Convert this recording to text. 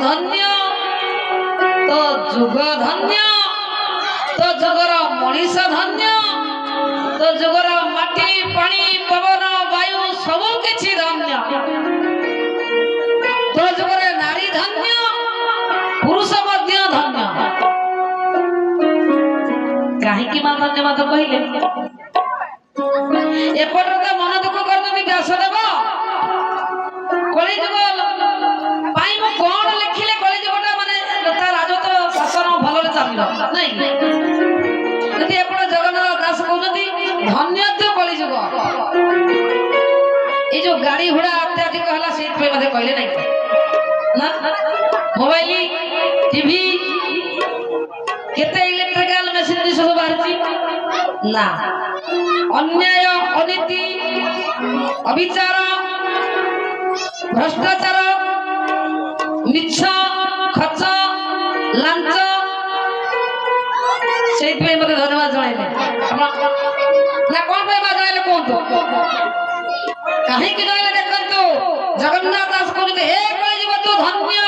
धन्य तो जुग धन्य तो जुगर मनीष धन्य तो जुगर माटी पानी पवन वायु सबु किछि धन्य तो जुगर नारी धन्य पुरुष मध्य धन्य कहीं मां धन्यवाद कहले एपट मन दुख कर व्यासदेव कलिजुग पाई मु कोन लिखिले कलिजुगटा माने ता राजत्व शासन भलरे चलिलो नहीं यदि एपट जगन्नाथ दास कहउछथि धन्य तो कलिजुग ए जो गाड़ी घोड़ा अत्याधिक हला से पे मते कहले नहीं ना मोबाइल टीवी केते इलेक्ट्रिकल मशीन सब बाहरची ना अन्याय अनीति अविचार भ्रष्टाचार मिछ खच लांच से मत धन्यवाद जणाइले ना कौन पे जणाइले कहतु कहीं जणाइले देखंतु जगन्नाथ दास कहते हे कहि जीव तू धन्य